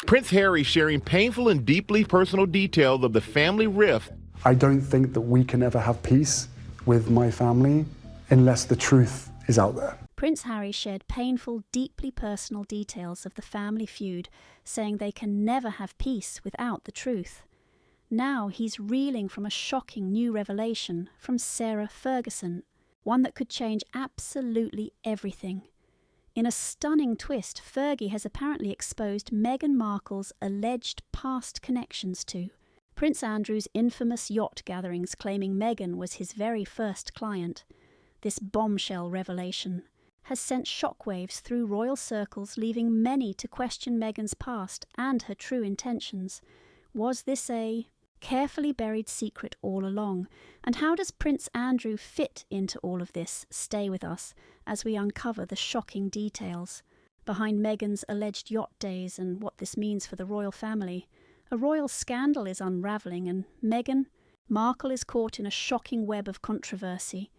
Prince Harry sharing painful and deeply personal details of the family rift. I don't think that we can ever have peace with my family unless the truth is out there. Prince Harry shared painful, deeply personal details of the family feud, saying they can never have peace without the truth. Now he's reeling from a shocking new revelation from Sarah Ferguson, one that could change absolutely everything. In a stunning twist, Fergie has apparently exposed Meghan Markle's alleged past connections to Prince Andrew's infamous yacht gatherings, claiming Meghan was his very first client. This bombshell revelation has sent shockwaves through royal circles, leaving many to question Meghan's past and her true intentions. Was this a carefully buried secret all along? And how does Prince Andrew fit into all of this? Stay with us as we uncover the shocking details behind Meghan's alleged yacht days and what this means for the royal family. A royal scandal is unravelling, and Meghan Markle is caught in a shocking web of controversy.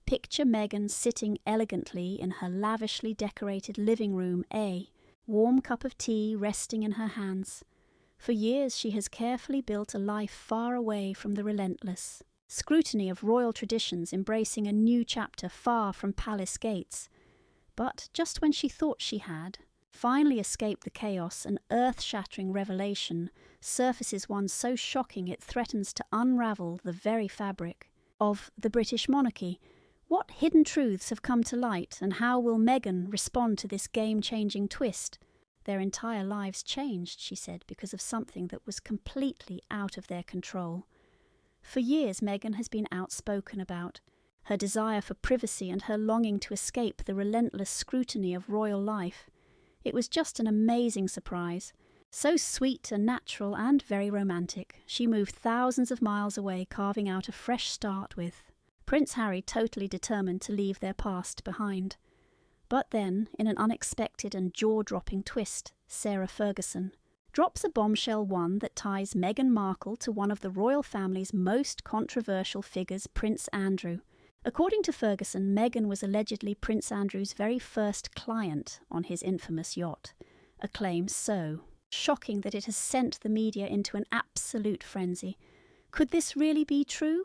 Picture Meghan sitting elegantly in her lavishly decorated living room, a warm cup of tea resting in her hands. For years she has carefully built a life far away from the relentless scrutiny of royal traditions, embracing a new chapter far from palace gates. But just when she thought she had finally escaped the chaos, an earth-shattering revelation surfaces, one so shocking it threatens to unravel the very fabric of the British monarchy. What hidden truths have come to light, and how will Meghan respond to this game-changing twist? Their entire lives changed, she said, because of something that was completely out of their control. For years, Meghan has been outspoken about her desire for privacy and her longing to escape the relentless scrutiny of royal life. It was just an amazing surprise. So sweet and natural and very romantic. She moved thousands of miles away, carving out a fresh start with Prince Harry, totally determined to leave their past behind. But then, in an unexpected and jaw-dropping twist, Sarah Ferguson drops a bombshell, one that ties Meghan Markle to one of the royal family's most controversial figures, Prince Andrew. According to Ferguson, Meghan was allegedly Prince Andrew's very first client on his infamous yacht, a claim so shocking that it has sent the media into an absolute frenzy. Could this really be true?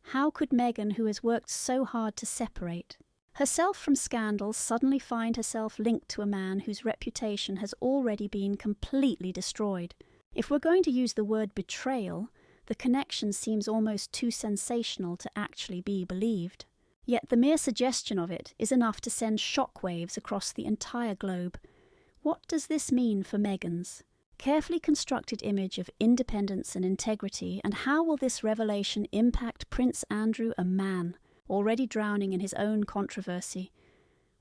How could Meghan, who has worked so hard to separate herself from scandals, suddenly find herself linked to a man whose reputation has already been completely destroyed? If we're going to use the word betrayal, the connection seems almost too sensational to actually be believed. Yet the mere suggestion of it is enough to send shockwaves across the entire globe. What does this mean for Meghan's carefully constructed image of independence and integrity, and how will this revelation impact Prince Andrew, a man already drowning in his own controversy?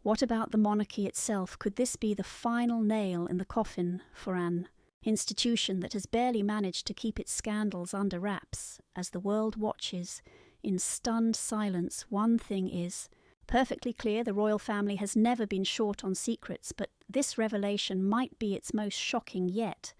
What about the monarchy itself? Could this be the final nail in the coffin for an institution that has barely managed to keep its scandals under wraps? As the world watches in stunned silence, one thing is perfectly clear: the royal family has never been short on secrets, but this revelation might be its most shocking yet.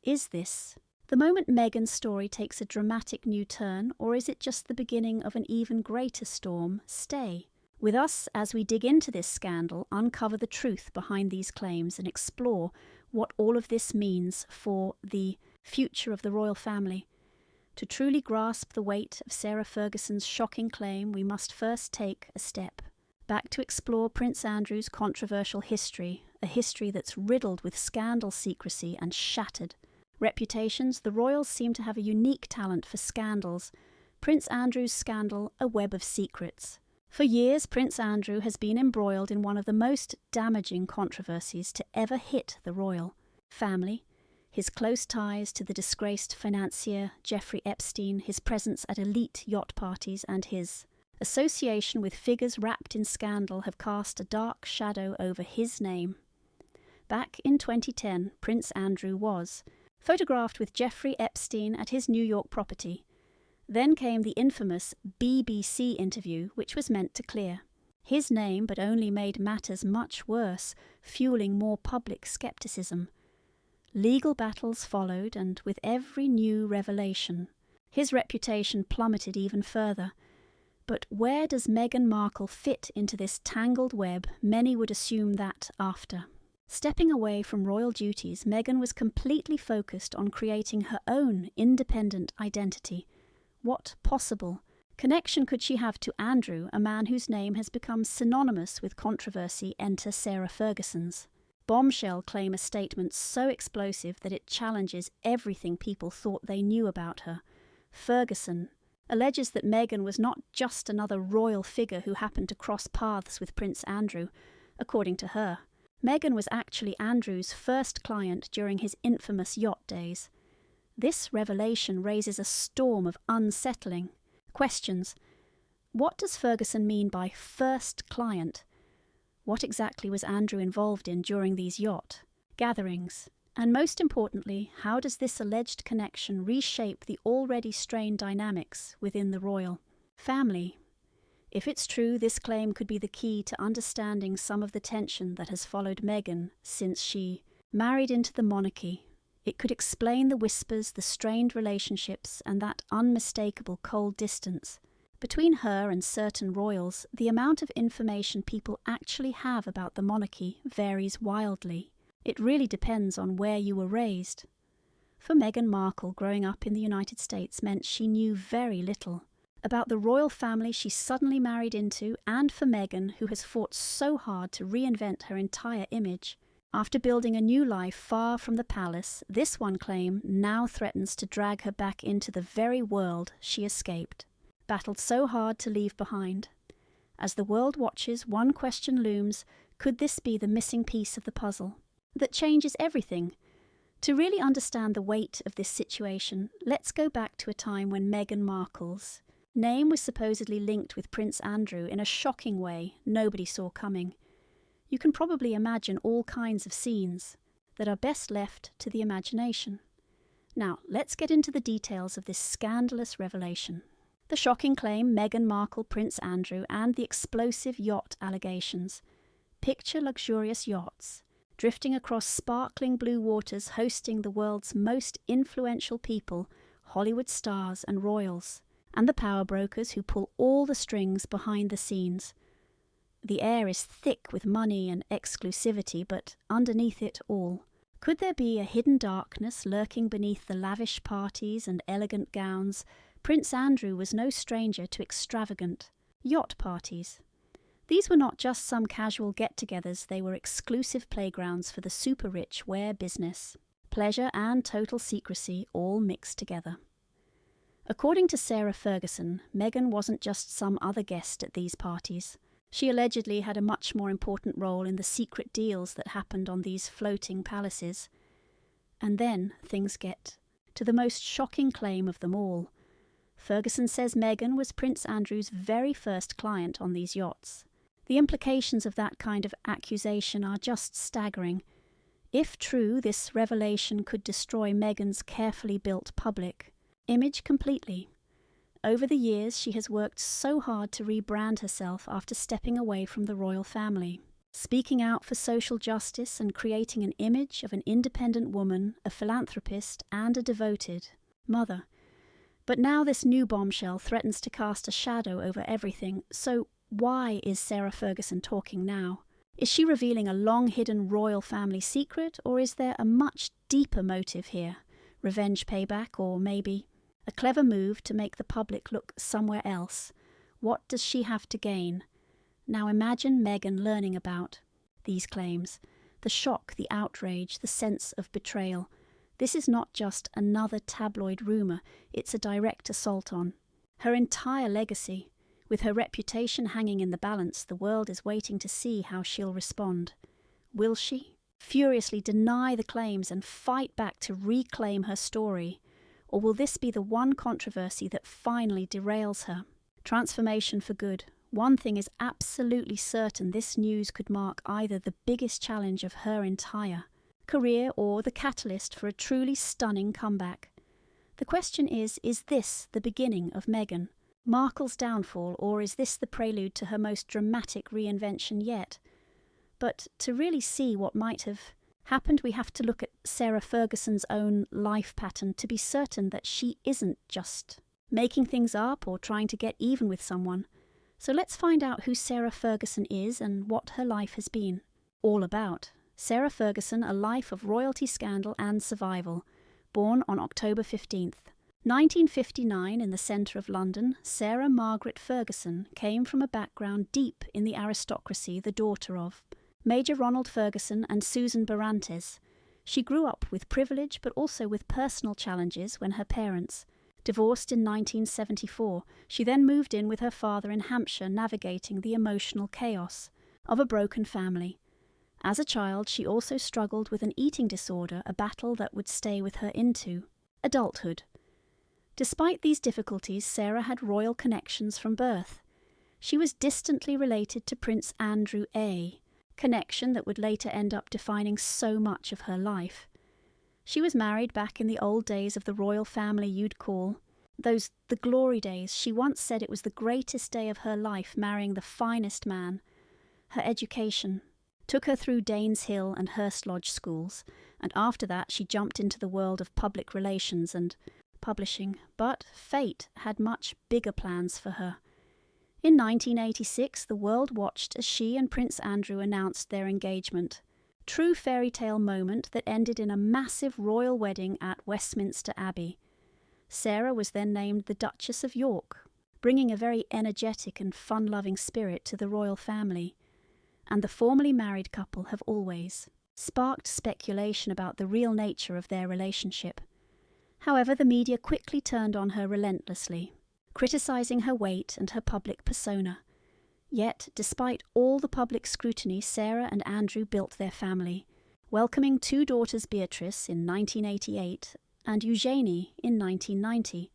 Is this the moment Meghan's story takes a dramatic new turn, or is it just the beginning of an even greater storm? Stay with us as we dig into this scandal, uncover the truth behind these claims, and explore what all of this means for the future of the royal family. To truly grasp the weight of Sarah Ferguson's shocking claim, we must first take a step back to explore Prince Andrew's controversial history, a history that's riddled with scandal, secrecy, and shattered reputations. The royals seem to have a unique talent for scandals. Prince Andrew's scandal, a web of secrets. For years, Prince Andrew has been embroiled in one of the most damaging controversies to ever hit the royal family. His close ties to the disgraced financier Jeffrey Epstein, his presence at elite yacht parties, and his association with figures wrapped in scandal have cast a dark shadow over his name. Back in 2010, Prince Andrew was photographed with Jeffrey Epstein at his New York property. Then came the infamous BBC interview, which was meant to clear his name, but only made matters much worse, fueling more public skepticism. Legal battles followed, and with every new revelation, his reputation plummeted even further. But where does Meghan Markle fit into this tangled web? Many would assume that after Stepping away from royal duties, Meghan was completely focused on creating her own independent identity. What possible connection could she have to Andrew, a man whose name has become synonymous with controversy? Enter Sarah Ferguson's. Bombshell claim a statement so explosive that it challenges everything people thought they knew about her. Ferguson alleges that Meghan was not just another royal figure who happened to cross paths with Prince Andrew. According to her, Meghan was actually Andrew's first client during his infamous yacht days. This revelation raises a storm of unsettling questions. What does Ferguson mean by first client? What exactly was Andrew involved in during these yacht gatherings? And most importantly, how does this alleged connection reshape the already strained dynamics within the royal family? If it's true, this claim could be the key to understanding some of the tension that has followed Meghan since she married into the monarchy. It could explain the whispers, the strained relationships, and that unmistakable cold distance. Between her and certain royals, the amount of information people actually have about the monarchy varies wildly. It really depends on where you were raised. For Meghan Markle, growing up in the United States meant she knew very little about the royal family she suddenly married into, and for Meghan, who has fought so hard to reinvent her entire image. After building a new life far from the palace, this one claim now threatens to drag her back into the very world she escaped, battled so hard to leave behind. As the world watches, one question looms: could this be the missing piece of the puzzle that changes everything? To really understand the weight of this situation, let's go back to a time when Meghan Markle's name was supposedly linked with Prince Andrew in a shocking way nobody saw coming. You can probably imagine all kinds of scenes that are best left to the imagination. Now, let's get into the details of this scandalous revelation. The shocking claim, Meghan Markle, Prince Andrew, and the explosive yacht allegations. Picture luxurious yachts, drifting across sparkling blue waters, hosting the world's most influential people, Hollywood stars and royals, and the power brokers who pull all the strings behind the scenes. The air is thick with money and exclusivity, but underneath it all, could there be a hidden darkness lurking beneath the lavish parties and elegant gowns? Prince Andrew was no stranger to extravagant yacht parties. These were not just some casual get-togethers, they were exclusive playgrounds for the super-rich wear business. Pleasure and total secrecy all mixed together. According to Sarah Ferguson, Meghan wasn't just some other guest at these parties. She allegedly had a much more important role in the secret deals that happened on these floating palaces. And then things get to the most shocking claim of them all. Ferguson says Meghan was Prince Andrew's very first client on these yachts. The implications of that kind of accusation are just staggering. If true, this revelation could destroy Meghan's carefully built public image completely. Over the years, she has worked so hard to rebrand herself after stepping away from the royal family, speaking out for social justice and creating an image of an independent woman, a philanthropist, and a devoted mother. But now this new bombshell threatens to cast a shadow over everything. So why is Sarah Ferguson talking now? Is she revealing a long-hidden royal family secret, or is there a much deeper motive here? Revenge payback, or maybe a clever move to make the public look somewhere else? What does she have to gain? Now imagine Meghan learning about these claims. The shock, the outrage, the sense of betrayal. This is not just another tabloid rumour, it's a direct assault on her entire legacy. With her reputation hanging in the balance, the world is waiting to see how she'll respond. Will she furiously deny the claims and fight back to reclaim her story? Or will this be the one controversy that finally derails her transformation for good? One thing is absolutely certain: this news could mark either the biggest challenge of her entire career or the catalyst for a truly stunning comeback. The question is this the beginning of Meghan Markle's downfall, or is this the prelude to her most dramatic reinvention yet? But to really see what might have happened, we have to look at Sarah Ferguson's own life pattern to be certain that she isn't just making things up or trying to get even with someone. So let's find out who Sarah Ferguson is and what her life has been all about. Sarah Ferguson, A Life of Royalty Scandal and Survival, born on October 15th. 1959, in the centre of London, Sarah Margaret Ferguson came from a background deep in the aristocracy, the daughter of Major Ronald Ferguson and Susan Barrantes. She grew up with privilege but also with personal challenges when her parents, divorced in 1974, she then moved in with her father in Hampshire, navigating the emotional chaos of a broken family. As a child, she also struggled with an eating disorder, a battle that would stay with her into adulthood. Despite these difficulties, Sarah had royal connections from birth. She was distantly related to Prince Andrew A, connection that would later end up defining so much of her life. She was married back in the old days of the royal family you'd call those the glory days. She once said it was the greatest day of her life, marrying the finest man. Her education took her through Danes Hill and Hurst Lodge schools, and after that she jumped into the world of public relations and publishing, but fate had much bigger plans for her. In 1986, the world watched as she and Prince Andrew announced their engagement. True fairy tale moment that ended in a massive royal wedding at Westminster Abbey. Sarah was then named the Duchess of York, bringing a very energetic and fun-loving spirit to the royal family. And the formerly married couple have always sparked speculation about the real nature of their relationship. However, the media quickly turned on her relentlessly, criticising her weight and her public persona. Yet, despite all the public scrutiny, Sarah and Andrew built their family, welcoming two daughters, Beatrice in 1988 and Eugenie in 1990.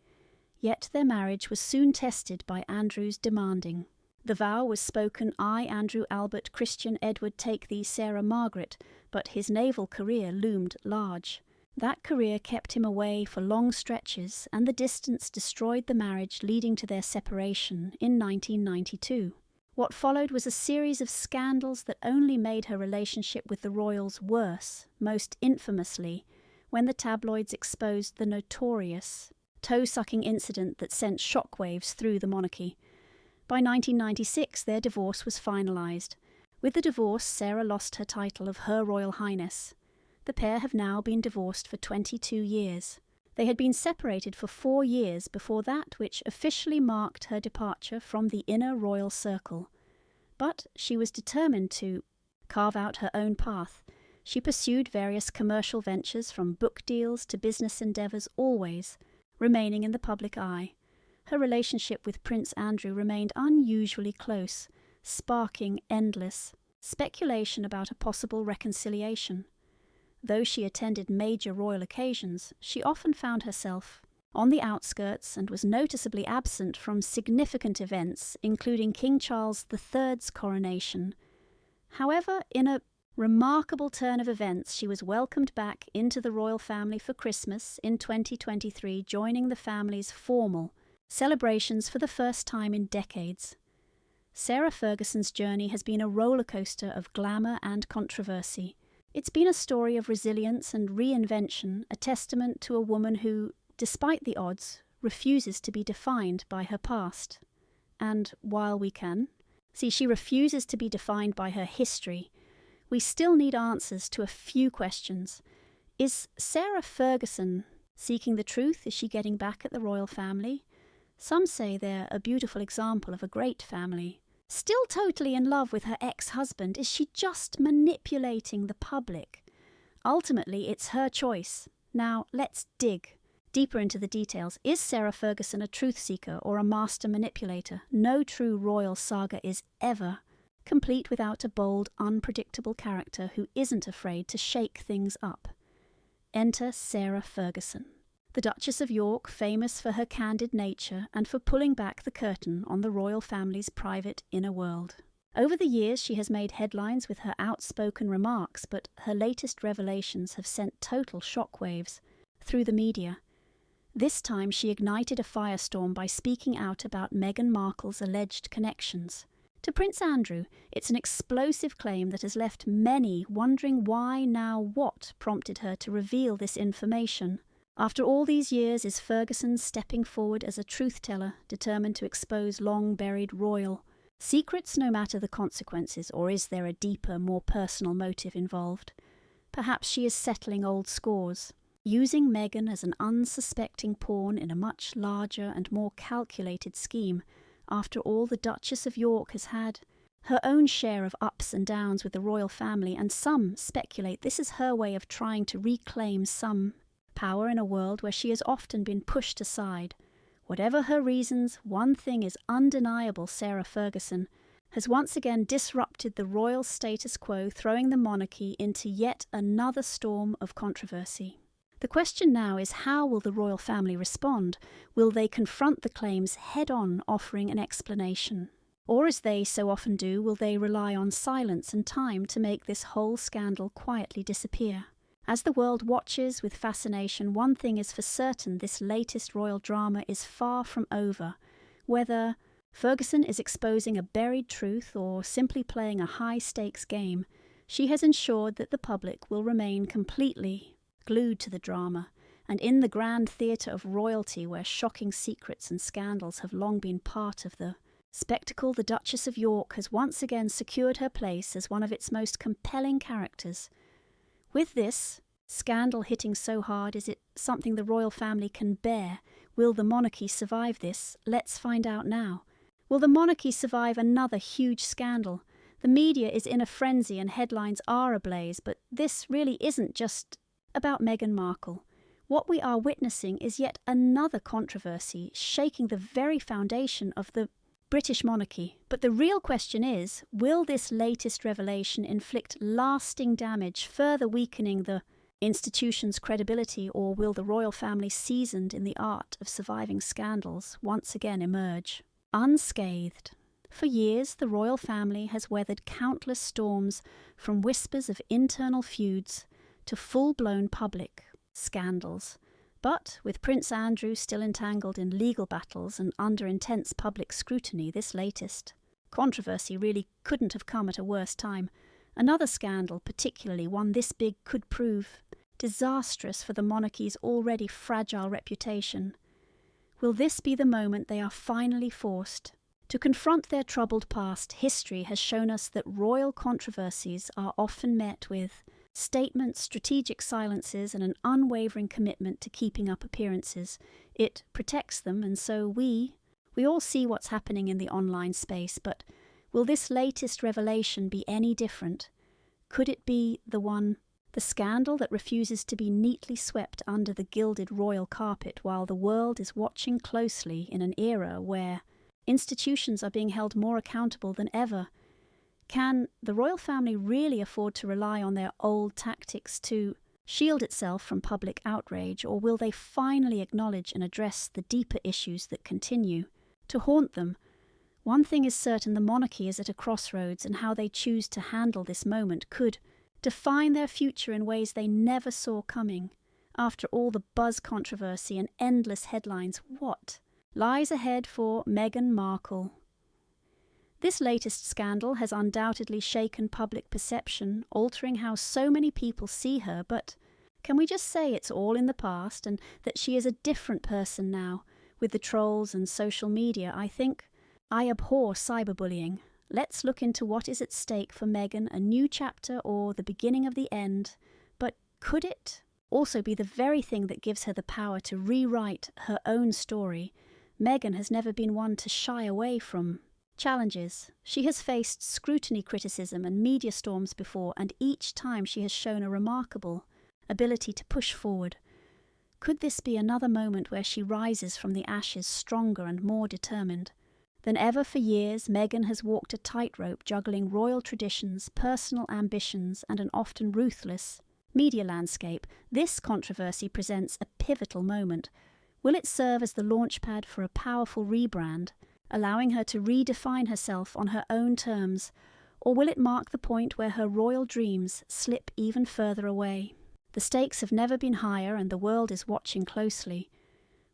Yet their marriage was soon tested by Andrew's demanding. The vow was spoken, I, Andrew Albert Christian Edward, take thee, Sarah Margaret, but his naval career loomed large. That career kept him away for long stretches, and the distance destroyed the marriage, leading to their separation in 1992. What followed was a series of scandals that only made her relationship with the royals worse, most infamously when the tabloids exposed the notorious toe-sucking incident that sent shockwaves through the monarchy. By 1996, their divorce was finalised. With the divorce, Sarah lost her title of Her Royal Highness. The pair have now been divorced for 22 years. They had been separated for 4 years before that which officially marked her departure from the inner royal circle. But she was determined to carve out her own path. She pursued various commercial ventures, from book deals to business endeavours, always remaining in the public eye. Her relationship with Prince Andrew remained unusually close, sparking endless speculation about a possible reconciliation. Though she attended major royal occasions, she often found herself on the outskirts and was noticeably absent from significant events, including King Charles III's coronation. However, in a remarkable turn of events, she was welcomed back into the royal family for Christmas in 2023, joining the family's formal celebrations for the first time in decades. Sarah Ferguson's journey has been a roller coaster of glamour and controversy. It's been a story of resilience and reinvention, a testament to a woman who, despite the odds, refuses to be defined by her past. And while we can see she refuses to be defined by her history, we still need answers to a few questions. Is Sarah Ferguson seeking the truth? Is she getting back at the royal family? Some say they're a beautiful example of a great family. Still totally in love with her ex-husband? Is she just manipulating the public? Ultimately, it's her choice. Now, let's dig deeper into the details. Is Sarah Ferguson a truth seeker or a master manipulator? No true royal saga is ever complete without a bold, unpredictable character who isn't afraid to shake things up. Enter Sarah Ferguson, the Duchess of York, famous for her candid nature and for pulling back the curtain on the royal family's private inner world. Over the years, she has made headlines with her outspoken remarks, but her latest revelations have sent total shockwaves through the media. This time, she ignited a firestorm by speaking out about Meghan Markle's alleged connections to Prince Andrew. It's an explosive claim that has left many wondering why, now what, prompted her to reveal this information. After all these years, is Ferguson stepping forward as a truth-teller, determined to expose long-buried royal Secrets no matter the consequences, or is there a deeper, more personal motive involved? Perhaps she is settling old scores, using Meghan as an unsuspecting pawn in a much larger and more calculated scheme. After all, the Duchess of York has had her own share of ups and downs with the royal family, and some speculate this is her way of trying to reclaim some power in a world where she has often been pushed aside. Whatever her reasons, one thing is undeniable: Sarah Ferguson has once again disrupted the royal status quo, throwing the monarchy into yet another storm of controversy. The question now is, how will the royal family respond? Will they confront the claims head-on, offering an explanation? Or, as they so often do, will they rely on silence and time to make this whole scandal quietly disappear? As the world watches with fascination, one thing is for certain: this latest royal drama is far from over. Whether Ferguson is exposing a buried truth or simply playing a high-stakes game, she has ensured that the public will remain completely glued to the drama, and in the grand theatre of royalty, where shocking secrets and scandals have long been part of the spectacle, the Duchess of York has once again secured her place as one of its most compelling characters. With this scandal hitting so hard, is it something the royal family can bear? Will the monarchy survive this? Let's find out now. Will the monarchy survive another huge scandal? The media is in a frenzy and headlines are ablaze, but this really isn't just about Meghan Markle. What we are witnessing is yet another controversy shaking the very foundation of the British monarchy. But the real question is, will this latest revelation inflict lasting damage, further weakening the institution's credibility, or will the royal family, seasoned in the art of surviving scandals, once again emerge unscathed? For years, the royal family has weathered countless storms, from whispers of internal feuds to full-blown public scandals. But with Prince Andrew still entangled in legal battles and under intense public scrutiny, this latest controversy really couldn't have come at a worse time. Another scandal, particularly one this big, could prove disastrous for the monarchy's already fragile reputation. Will this be the moment they are finally forced to confront their troubled past? History has shown us that royal controversies are often met with statements, strategic silences, and an unwavering commitment to keeping up appearances. It protects them, and so we all see what's happening in the online space. But will this latest revelation be any different? Could it be the scandal that refuses to be neatly swept under the gilded royal carpet while the world is watching closely in an era where institutions are being held more accountable than ever? Can the royal family really afford to rely on their old tactics to shield itself from public outrage, or will they finally acknowledge and address the deeper issues that continue to haunt them? One thing is certain: the monarchy is at a crossroads, and how they choose to handle this moment could define their future in ways they never saw coming. After all the buzz, controversy, and endless headlines, what lies ahead for Meghan Markle? This latest scandal has undoubtedly shaken public perception, altering how so many people see her, but can we just say it's all in the past and that she is a different person now? With the trolls and social media, I abhor cyberbullying. Let's look into what is at stake for Meghan: a new chapter or the beginning of the end? But could it also be the very thing that gives her the power to rewrite her own story? Meghan has never been one to shy away from challenges. She has faced scrutiny, criticism, and media storms before, and each time she has shown a remarkable ability to push forward. Could this be another moment where she rises from the ashes stronger and more determined than ever? For years, Meghan has walked a tightrope, juggling royal traditions, personal ambitions, and an often ruthless media landscape. This controversy presents a pivotal moment. Will it serve as the launchpad for a powerful rebrand, allowing her to redefine herself on her own terms, or will it mark the point where her royal dreams slip even further away? The stakes have never been higher, and the world is watching closely.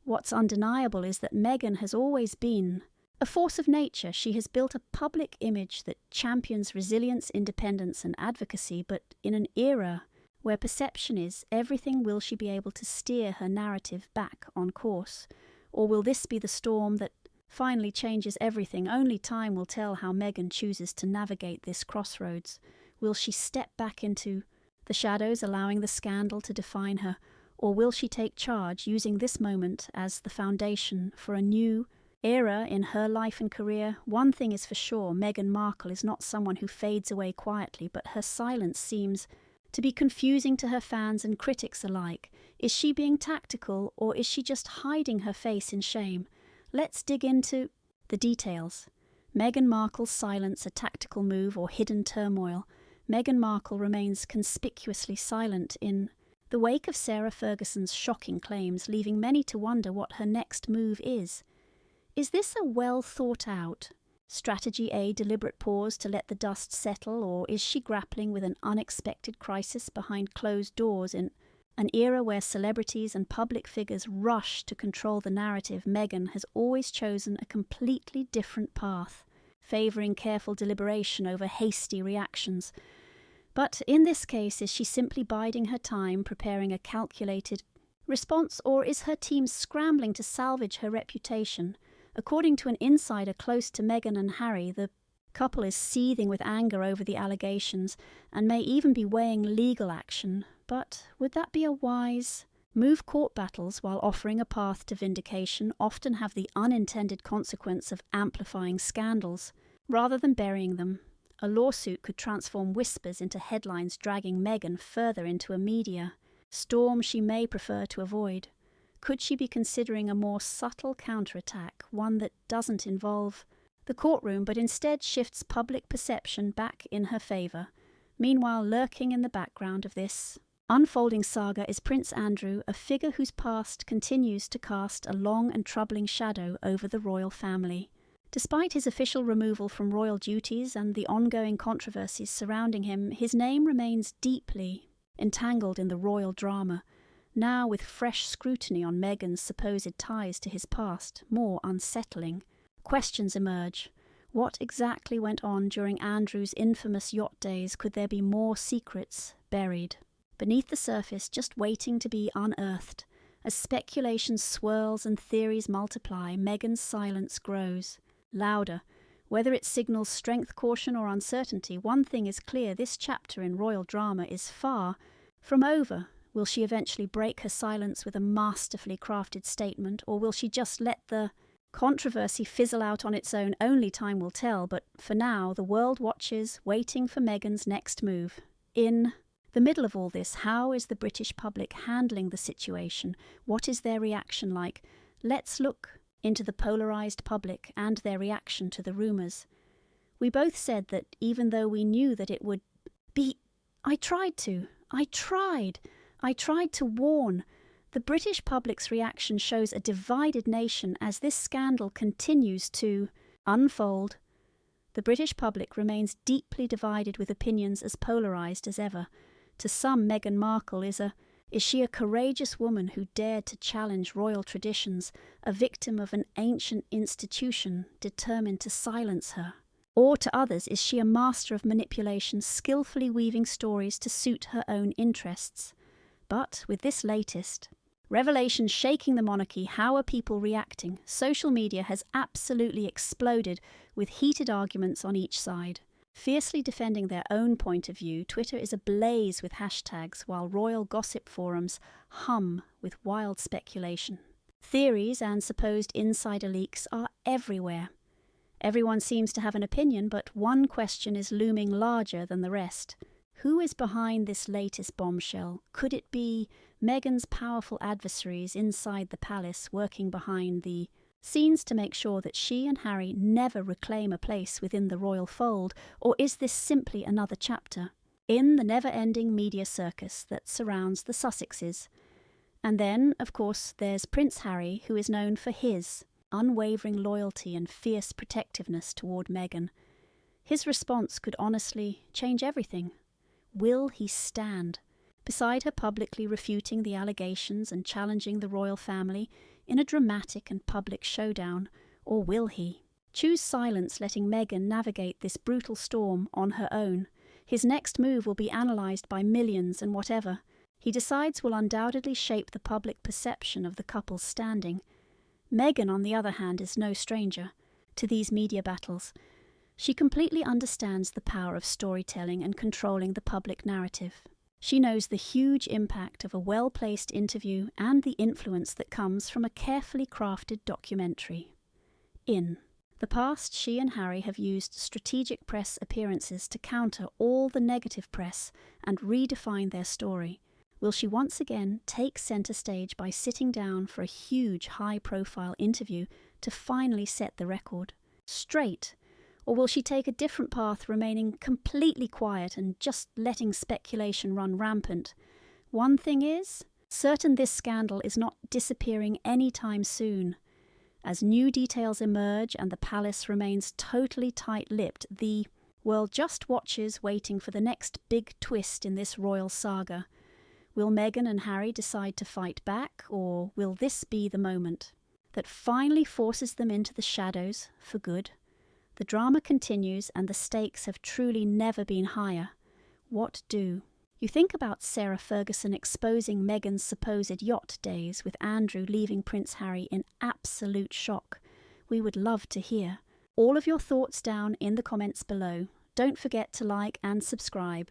What's undeniable is that Meghan has always been a force of nature. She has built a public image that champions resilience, independence, and advocacy, but in an era where perception is everything, will she be able to steer her narrative back on course? Or will this be the storm that finally changes everything. Only time will tell how Meghan chooses to navigate this crossroads. Will she step back into the shadows, allowing the scandal to define her, or will she take charge, using this moment as the foundation for a new era in her life and career? One thing is for sure, Meghan Markle is not someone who fades away quietly, but her silence seems to be confusing to her fans and critics alike. Is she being tactical, or is she just hiding her face in shame? Let's dig into the details. Meghan Markle's silence a tactical move or hidden turmoil? Meghan Markle remains conspicuously silent in the wake of Sarah Ferguson's shocking claims, leaving many to wonder what her next move is. Is this a well-thought-out strategy, a deliberate pause to let the dust settle, or is she grappling with an unexpected crisis behind closed doors in an era where celebrities and public figures rush to control the narrative? Meghan has always chosen a completely different path, favouring careful deliberation over hasty reactions. But in this case, is she simply biding her time, preparing a calculated response, or is her team scrambling to salvage her reputation? According to an insider close to Meghan and Harry, the couple is seething with anger over the allegations and may even be weighing legal action. But would that be a wise move? Court battles, while offering a path to vindication, often have the unintended consequence of amplifying scandals rather than burying them. A lawsuit could transform whispers into headlines, dragging Meghan further into a media storm she may prefer to avoid. Could she be considering a more subtle counterattack, one that doesn't involve the courtroom but instead shifts public perception back in her favour? Meanwhile, lurking in the background of this unfolding saga is Prince Andrew, a figure whose past continues to cast a long and troubling shadow over the royal family. Despite his official removal from royal duties and the ongoing controversies surrounding him, his name remains deeply entangled in the royal drama. Now, with fresh scrutiny on Meghan's supposed ties to his past, more unsettling questions emerge. What exactly went on during Andrew's infamous yacht days? Could there be more secrets buried beneath the surface, just waiting to be unearthed? As speculation swirls and theories multiply, Meghan's silence grows louder. Whether it signals strength, caution, or uncertainty, one thing is clear: this chapter in royal drama is far from over. Will she eventually break her silence with a masterfully crafted statement, or will she just let the controversy fizzle out on its own? Only time will tell, but for now, the world watches, waiting for Meghan's next move. In the middle of all this, how is the British public handling the situation? What is their reaction like? Let's look into the polarised public and their reaction to the rumours. We both said that even though we knew that it would be... I tried to warn. The British public's reaction shows a divided nation as this scandal continues to unfold. The British public remains deeply divided, with opinions as polarised as ever. To some, Meghan Markle is she a courageous woman who dared to challenge royal traditions, a victim of an ancient institution determined to silence her? Or to others, is she a master of manipulation, skillfully weaving stories to suit her own interests? But with this latest revelation shaking the monarchy, how are people reacting? Social media has absolutely exploded, with heated arguments on each side. Fiercely defending their own point of view, Twitter is ablaze with hashtags, while royal gossip forums hum with wild speculation. Theories and supposed insider leaks are everywhere. Everyone seems to have an opinion, but one question is looming larger than the rest. Who is behind this latest bombshell? Could it be Meghan's powerful adversaries inside the palace, working behind the scenes to make sure that she and Harry never reclaim a place within the royal fold? Or is this simply another chapter in the never-ending media circus that surrounds the Sussexes? And then, of course, there's Prince Harry, who is known for his unwavering loyalty and fierce protectiveness toward Meghan. His response could honestly change everything. Will he stand beside her, publicly refuting the allegations and challenging the royal family in a dramatic and public showdown? Or will he choose silence, letting Meghan navigate this brutal storm on her own? His next move will be analysed by millions, and whatever he decides will undoubtedly shape the public perception of the couple's standing. Meghan, on the other hand, is no stranger to these media battles. She completely understands the power of storytelling and controlling the public narrative. She knows the huge impact of a well-placed interview and the influence that comes from a carefully crafted documentary. In the past, she and Harry have used strategic press appearances to counter all the negative press and redefine their story. Will she once again take centre stage by sitting down for a huge high-profile interview to finally set the record straight? Or will she take a different path, remaining completely quiet and just letting speculation run rampant? One thing is certain: this scandal is not disappearing anytime soon. As new details emerge and the palace remains totally tight-lipped, the world just watches, waiting for the next big twist in this royal saga. Will Meghan and Harry decide to fight back, or will this be the moment that finally forces them into the shadows for good? The drama continues and the stakes have truly never been higher. What do? You think about Sarah Ferguson exposing Meghan's supposed yacht days, with Andrew leaving Prince Harry in absolute shock. We would love to hear all of your thoughts down in the comments below. Don't forget to like and subscribe.